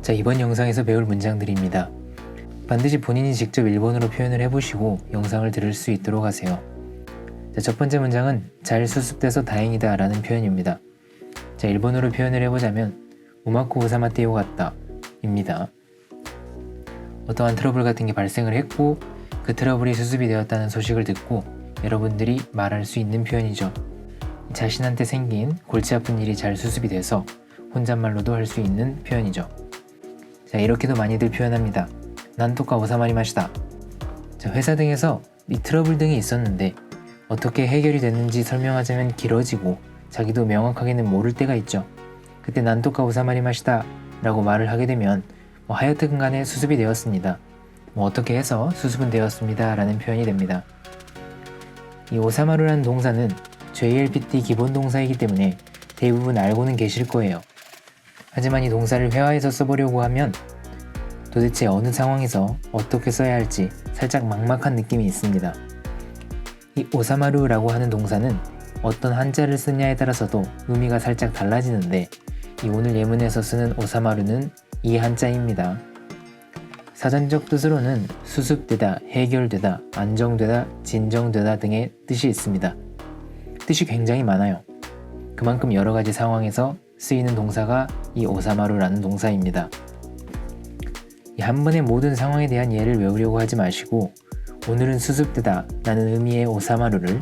자, 이번 영상에서 배울 문장들입니다. 반드시 본인이 직접 일본어로 표현을 해보시고 영상을 들을 수 있도록 하세요. 자, 첫 번째 문장은 잘 수습돼서 다행이다 라는 표현입니다. 자, 일본어로 표현을 해보자면 우마쿠 오사마테요 같다 입니다. 어떠한 트러블 같은 게 발생을 했고 그 트러블이 수습이 되었다는 소식을 듣고 여러분들이 말할 수 있는 표현이죠. 자신한테 생긴 골치 아픈 일이 잘 수습이 돼서 혼잣말로도 할 수 있는 표현이죠. 자, 이렇게도 많이들 표현합니다. 난토카 오사마리마시다. 자, 회사 등에서 이 트러블 등이 있었는데 어떻게 해결이 됐는지 설명하자면 길어지고 자기도 명확하게는 모를 때가 있죠. 그때 난토카 오사마리마시다 라고 말을 하게 되면 하여튼 간에 수습이 되었습니다. 어떻게 해서 수습은 되었습니다 라는 표현이 됩니다. 이 오사마루라는 동사는 JLPT 기본 동사이기 때문에 대부분 알고는 계실 거예요. 하지만 이 동사를 회화해서 써보려고 하면 도대체 어느 상황에서 어떻게 써야 할지 살짝 막막한 느낌이 있습니다. 이 오사마루라고 하는 동사는 어떤 한자를 쓰냐에 따라서도 의미가 살짝 달라지는데 이 오늘 예문에서 쓰는 오사마루는 이 한자입니다. 사전적 뜻으로는 수습되다, 해결되다, 안정되다, 진정되다 등의 뜻이 있습니다. 뜻이 굉장히 많아요. 그만큼 여러 가지 상황에서 쓰이는 동사가 이 오사마루라는 동사입니다. 한 번에 모든 상황에 대한 예를 외우려고 하지 마시고 오늘은 수습되다 라는 의미의 오사마루를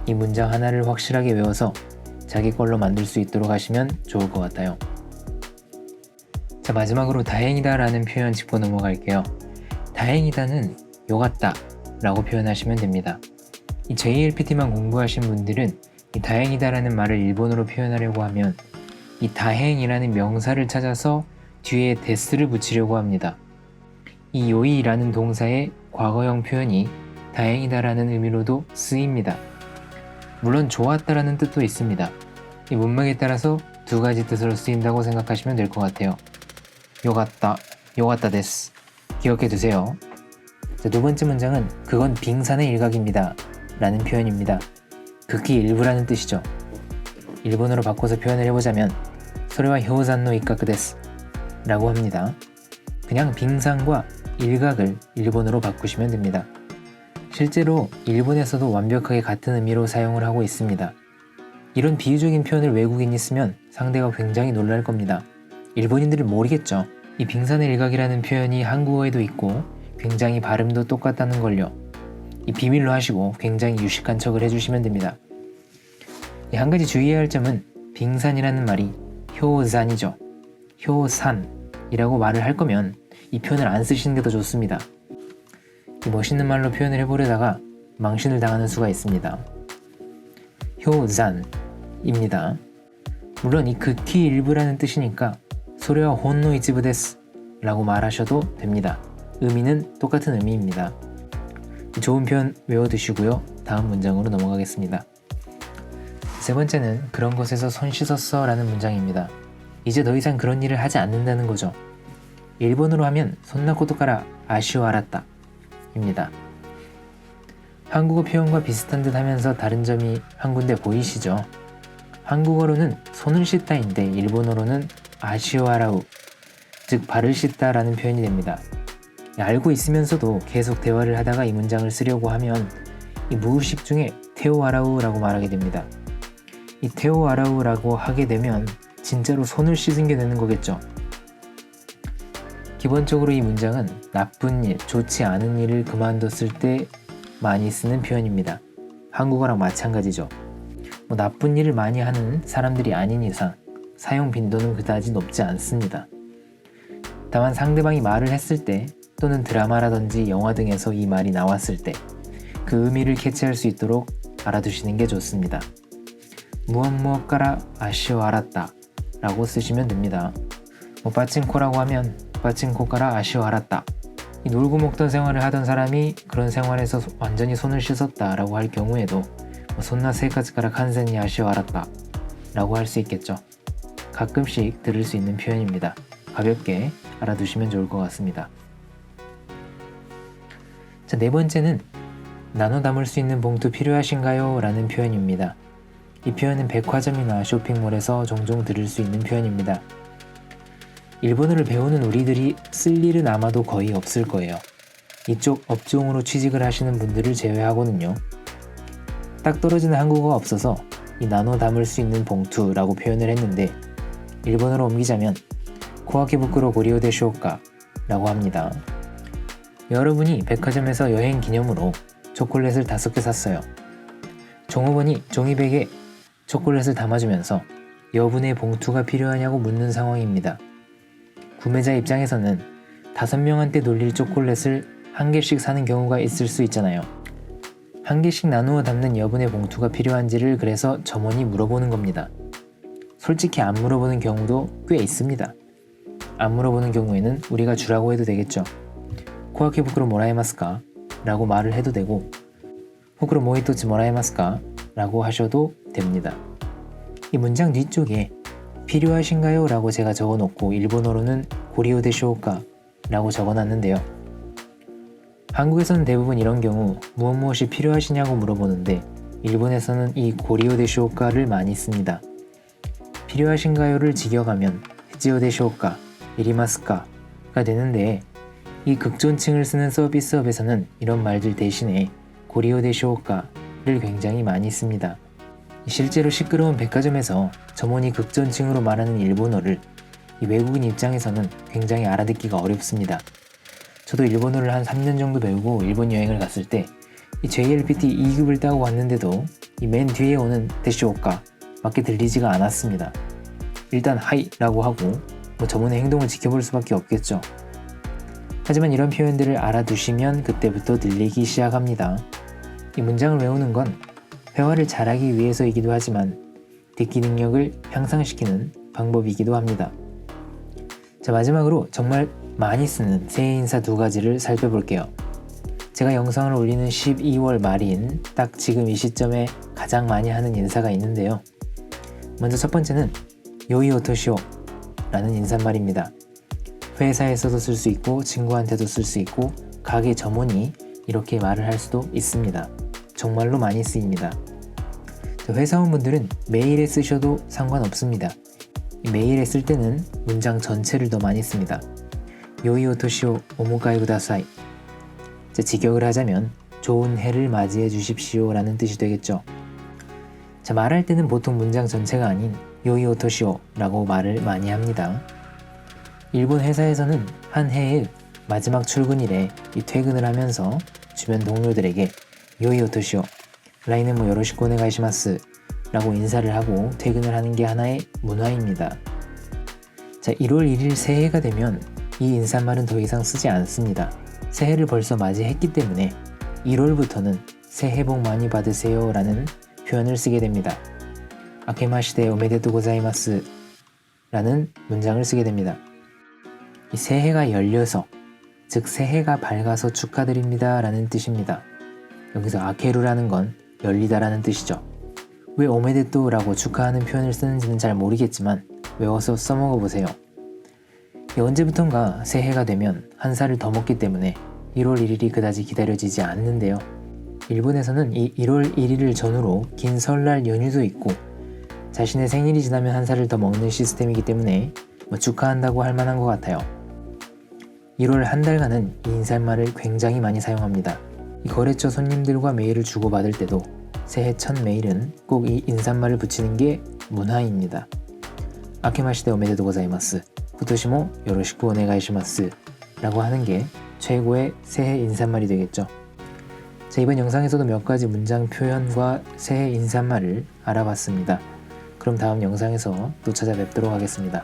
이 문장 하나를 확실하게 외워서 자기 걸로 만들 수 있도록 하시면 좋을 것 같아요. 자, 마지막으로 다행이다 라는 표현 짚고 넘어갈게요. 다행이다는 요같다 라고 표현하시면 됩니다. 이 JLPT만 공부하신 분들은 이 다행이다 라는 말을 일본어로 표현하려고 하면 이 다행이라는 명사를 찾아서 뒤에 데스를 붙이려고 합니다. 이 요이라는 동사의 과거형 표현이 다행이다 라는 의미로도 쓰입니다. 물론 좋았다라는 뜻도 있습니다. 이 문맥에 따라서 두 가지 뜻으로 쓰인다고 생각하시면 될 것 같아요. 요같다, 요같다 데스. 기억해 두세요. 자, 두 번째 문장은 그건 빙산의 일각입니다 라는 표현입니다. 극히 일부라는 뜻이죠. 일본어로 바꿔서 표현을 해보자면 소레와 효산노 이카크 데스 라고 합니다. 그냥 빙산과 일각을 일본어로 바꾸시면 됩니다. 실제로 일본에서도 완벽하게 같은 의미로 사용을 하고 있습니다. 이런 비유적인 표현을 외국인이 쓰면 상대가 굉장히 놀랄 겁니다. 일본인들은 모르겠죠. 이 빙산의 일각이라는 표현이 한국어에도 있고 굉장히 발음도 똑같다는 걸요. 이 비밀로 하시고 굉장히 유식한 척을 해주시면 됩니다. 한 가지 주의해야 할 점은 빙산이라는 말이 효산이죠. 효산이라고 말을 할 거면 이 표현을 안 쓰시는 게 더 좋습니다. 이 멋있는 말로 표현을 해보려다가 망신을 당하는 수가 있습니다. 효산입니다. 물론 이 극히 일부라는 뜻이니까 소레와 혼노 이치부 데스 라고 말하셔도 됩니다. 의미는 똑같은 의미입니다. 좋은 표현 외워두시고요. 다음 문장으로 넘어가겠습니다. 세 번째는 그런 것에서 손 씻었어 라는 문장입니다. 이제 더 이상 그런 일을 하지 않는다는 거죠. 일본어로 하면 손나코토카라 아시오 알았다 입니다. 한국어 표현과 비슷한 듯 하면서 다른 점이 한 군데 보이시죠? 한국어로는 손을 씻다인데 일본어로는 아시오 아라우, 즉 발을 씻다 라는 표현이 됩니다. 알고 있으면서도 계속 대화를 하다가 이 문장을 쓰려고 하면 이 무의식 중에 테오 아라우 라고 말하게 됩니다. 이 테오 아라우 라고 하게 되면 진짜로 손을 씻은 게 되는 거겠죠. 기본적으로 이 문장은 나쁜 일, 좋지 않은 일을 그만뒀을 때 많이 쓰는 표현입니다. 한국어랑 마찬가지죠. 나쁜 일을 많이 하는 사람들이 아닌 이상 사용 빈도는 그다지 높지 않습니다. 다만 상대방이 말을 했을 때 또는 드라마라든지 영화 등에서 이 말이 나왔을 때 그 의미를 캐치할 수 있도록 알아두시는 게 좋습니다. 무엇무엇가라 아시오 알았다 라고 쓰시면 됩니다. 빠친코라고 하면 빠친코가라 아시오 알았다. 이 놀고 먹던 생활을 하던 사람이 그런 생활에서 완전히 손을 씻었다 라고 할 경우에도 손나 세카츠가라 칸센니 아시오 알았다 라고 할 수 있겠죠. 가끔씩 들을 수 있는 표현입니다. 가볍게 알아두시면 좋을 것 같습니다. 자, 네 번째는 나눠 담을 수 있는 봉투 필요하신가요? 라는 표현입니다. 이 표현은 백화점이나 쇼핑몰에서 종종 들을 수 있는 표현입니다. 일본어를 배우는 우리들이 쓸 일은 아마도 거의 없을 거예요. 이쪽 업종으로 취직을 하시는 분들을 제외하고는요. 딱 떨어지는 한국어가 없어서 이 나눠 담을 수 있는 봉투라고 표현을 했는데 일본어로 옮기자면 코아케부쿠로 고리오 데쇼까 라고 합니다. 여러분이 백화점에서 여행 기념으로 초콜릿을 5개 샀어요. 종업원이 종이백에 초콜릿을 담아주면서 여분의 봉투가 필요하냐고 묻는 상황입니다. 구매자 입장에서는 5명한테 돌릴 초콜릿을 1개씩 사는 경우가 있을 수 있잖아요. 1개씩 나누어 담는 여분의 봉투가 필요한지를 그래서 점원이 물어보는 겁니다. 솔직히 안 물어보는 경우도 꽤 있습니다. 안 물어보는 경우에는 우리가 주라고 해도 되겠죠. 코아케부쿠로 모라에마스까? 라고 말을 해도 되고 후쿠로 모히토츠 모라에마스까? 라고 하셔도 됩니다. 이 문장 뒤쪽에 필요하신가요? 라고 제가 적어놓고 일본어로는 고리오 데쇼우까? 라고 적어놨는데요. 한국에서는 대부분 이런 경우 무엇이 필요하시냐고 물어보는데 일본에서는 이 고리오 데쇼우까를 많이 씁니다. 필요하신가요를 직역하면 히지오 데쇼우까? 이리마스까?가 되는데 이 극존칭을 쓰는 서비스업에서는 이런 말들 대신에 고리오 데쇼우까를 굉장히 많이 씁니다. 실제로 시끄러운 백화점에서 점원이 극존칭으로 말하는 일본어를 이 외국인 입장에서는 굉장히 알아듣기가 어렵습니다. 저도 일본어를 한 3년 정도 배우고 일본 여행을 갔을 때 이 JLPT 2급을 따고 갔는데도 이 맨 뒤에 오는 데쇼오까 밖에 들리지가 않았습니다. 일단 하이 라고 하고 점원의 행동을 지켜볼 수밖에 없겠죠. 하지만 이런 표현들을 알아두시면 그때부터 들리기 시작합니다. 이 문장을 외우는 건 회화를 잘하기 위해서이기도 하지만 듣기 능력을 향상시키는 방법이기도 합니다. 자, 마지막으로 정말 많이 쓰는 새해 인사 2가지를 살펴볼게요. 제가 영상을 올리는 12월 말인 딱 지금 이 시점에 가장 많이 하는 인사가 있는데요. 먼저 첫 번째는 요이 오토시오 라는 인사말입니다. 회사에서도 쓸 수 있고 친구한테도 쓸 수 있고 가게 점원이 이렇게 말을 할 수도 있습니다. 정말로 많이 쓰입니다. 회사원분들은 메일에 쓰셔도 상관없습니다. 메일에 쓸 때는 문장 전체를 더 많이 씁니다. 요이 오토시오 오모가이 구다사이. 직역을 하자면 좋은 해를 맞이해 주십시오 라는 뜻이 되겠죠. 자, 말할 때는 보통 문장 전체가 아닌 요이 오토시오 라고 말을 많이 합니다. 일본 회사에서는 한 해의 마지막 출근일에 이 퇴근을 하면서 주변 동료들에게 요이 오토시오 라이넨 뭐 요로시쿠 오네가이시마스 라고 인사를 하고 퇴근을 하는 게 하나의 문화입니다. 자, 1월 1일 새해가 되면 이 인사말은 더 이상 쓰지 않습니다. 새해를 벌써 맞이했기 때문에 1월부터는 새해 복 많이 받으세요 라는 표현을 쓰게 됩니다. 아케마시테 오메데토 고자이마스 라는 문장을 쓰게 됩니다. 이 새해가 열려서, 즉 새해가 밝아서 축하드립니다 라는 뜻입니다. 여기서 아케루라는 건 열리다 라는 뜻이죠. 왜 오메데토 라고 축하하는 표현을 쓰는지는 잘 모르겠지만 외워서 써먹어 보세요. 언제부턴가 새해가 되면 한 살을 더 먹기 때문에 1월 1일이 그다지 기다려지지 않는데요. 일본에서는 이 1월 1일을 전후로 긴 설날 연휴도 있고 자신의 생일이 지나면 한 살을 더 먹는 시스템이기 때문에 축하한다고 할 만한 것 같아요. 1월 한 달간은 이 인사말을 굉장히 많이 사용합니다. 이 거래처 손님들과 메일을 주고받을 때도 새해 첫 메일은 꼭 이 인사말을 붙이는 게 문화입니다. 아케마시테 오메데토 고자이마스 후토시모 요로시쿠 오네가이시마스 라고 하는 게 최고의 새해 인사말이 되겠죠. 자, 이번 영상에서도 몇 가지 문장 표현과 새해 인사말을 알아봤습니다. 그럼 다음 영상에서 또 찾아뵙도록 하겠습니다.